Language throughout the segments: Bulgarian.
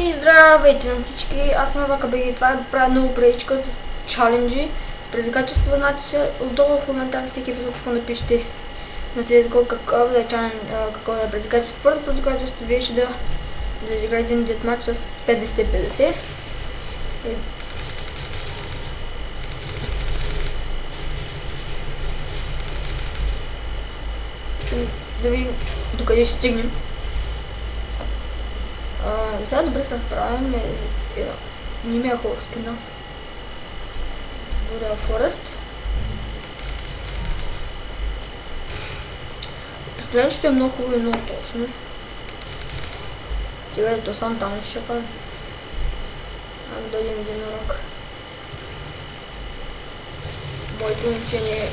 И здравейте на всички, аз съм ВКБГ, това е правя много предичка с чаленджи, предизвикателства, значи отдолу в коментар всеки епизод искам да пишете на CSGO какво да е чалендж, какво да е предизвикателство. Първото предизвикателство беше да изиграете един детмач с 50-50. Да видим докъде ще стигнем. Сега добре се разправям, не ми е хубав скина. Вода Форест. Постоянно ще е много хубаво и много точно. Сега е то сам там ще правим. Ами дадем един урок. Моето момчение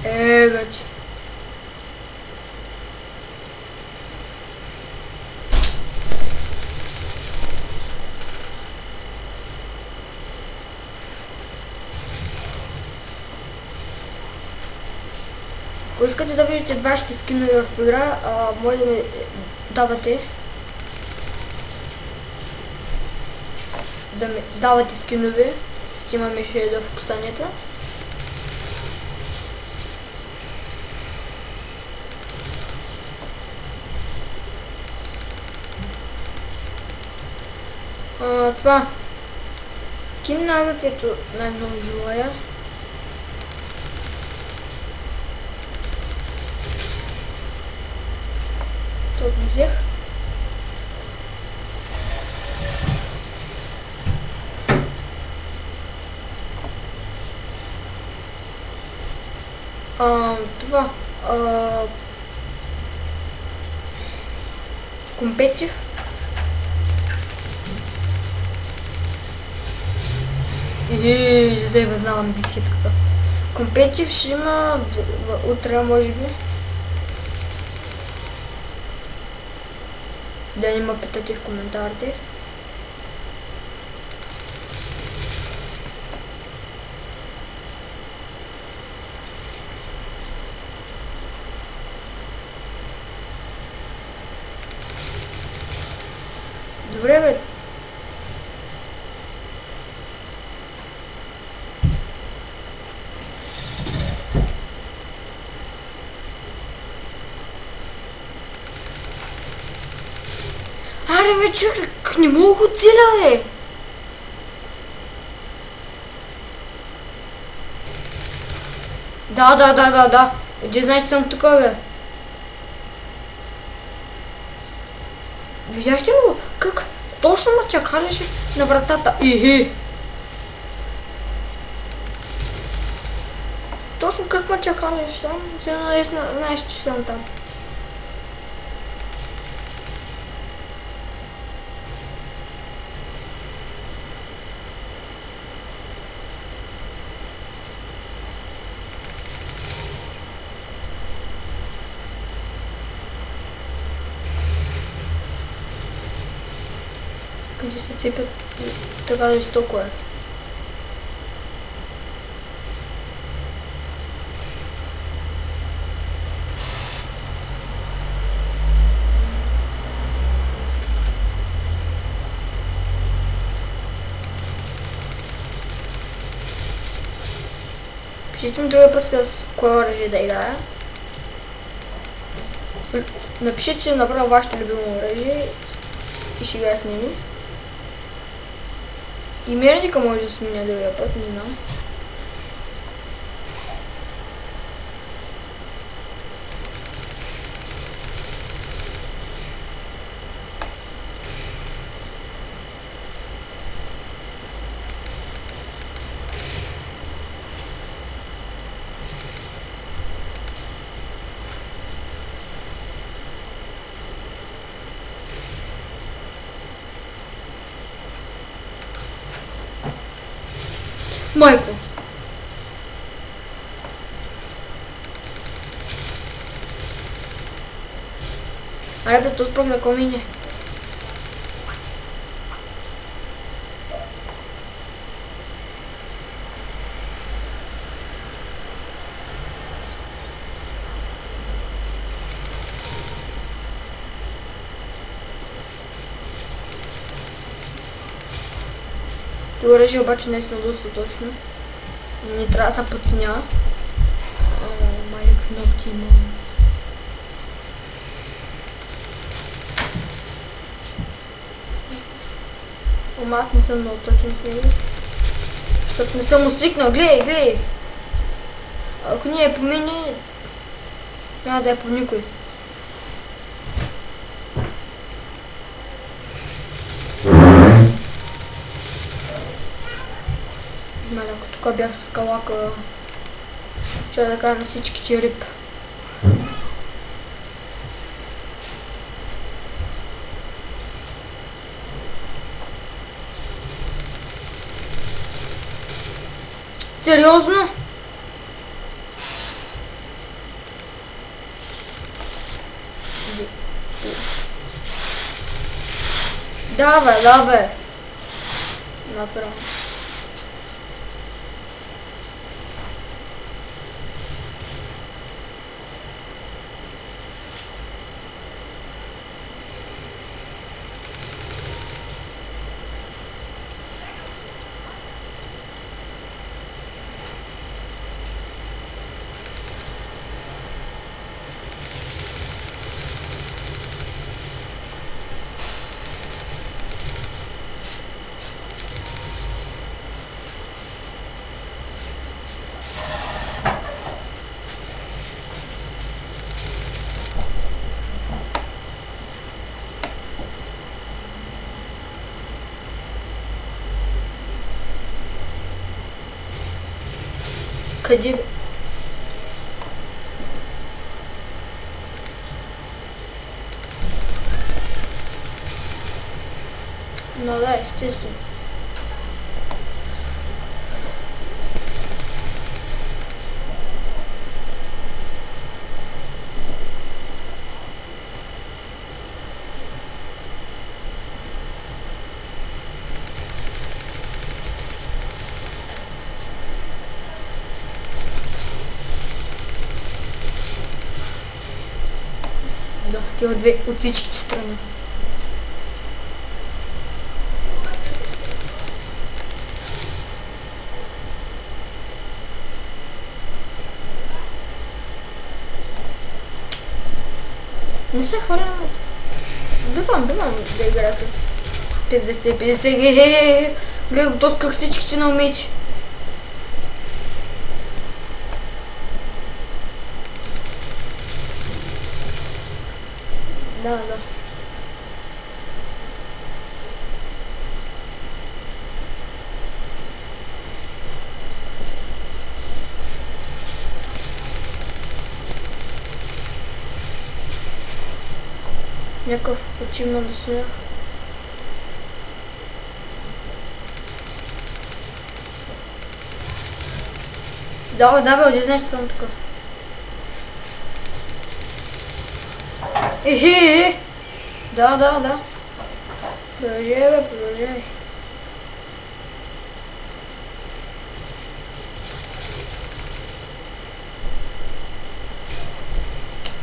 е вече. Ако искате да видите вашите скинове в игра, може да ми давате скинове, стимаме ще е в описанието. Това скин на АВП-то най-много желая. Точно взех. Това компетитив. Здравей, веднага бих хитката. Компетитив ще има утре, може би. Да не ме питате в коментарите. Добре, бе. Аре бе, човек, не мога го целя, бе! Да. Иди, знаеш, съм тук, бе. Видяхте ли го? Как? Точно ме чакалеше на вратата. Точно как ме чакалеше там? Сега знаеш, че съм там. Къде се цепят така жестоко е. Пишете ми другия път с кое оръжие да играя. Напишете направо вашето любимо оръжие и ще играя с него. И мерника може да сменя другия път, не знам. Майко! Аре бе, то спак на комине. Това оръжие обаче наистина доста точно. Не трябва да се подценява. Май някакви ногти имам. Ама аз не съм много точен с него. Защото не съм му свикнал. Гледай! Ако не я помени, няма да я по никой. Мале, ако тук бях с калака, ще да кажа на всички череп. Сериозно? Да бе. Направо. Къде? Но да, естествено. Да, тия две от всичките страни. Не се хваля. Бивам да игра с 5250. Гледай го тосках всичките на умечи. Да. Някакъв очимно да смях. Да, отиде нещо само тук. Да. Продължай.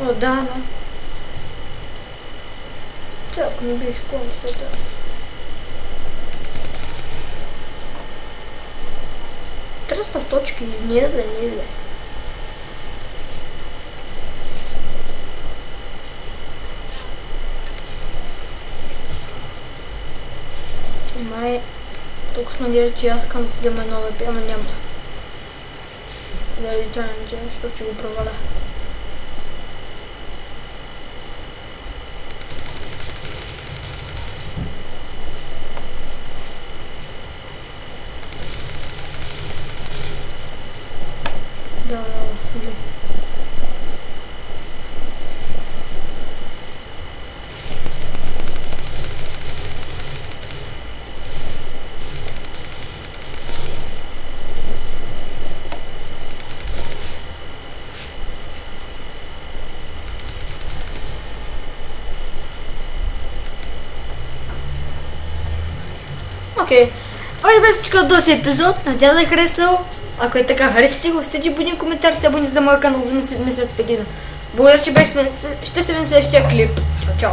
О, да. Так, не бежишь полностью, да. Тръсна в точки, не да. Мале, толкова се надявам, че аз искам да си взема едно ВП, ама няма. Да ви чаленджа, защото ще го проваля. Да. Окей. Това беше всичко от този епизод. Надявам да е харесал. Ако е така, харесате го, оставете по един коментар, се абонирайте за моя канал за месец. Благодаря, че бях с мен. Ще се видим в следващия клип. Чао.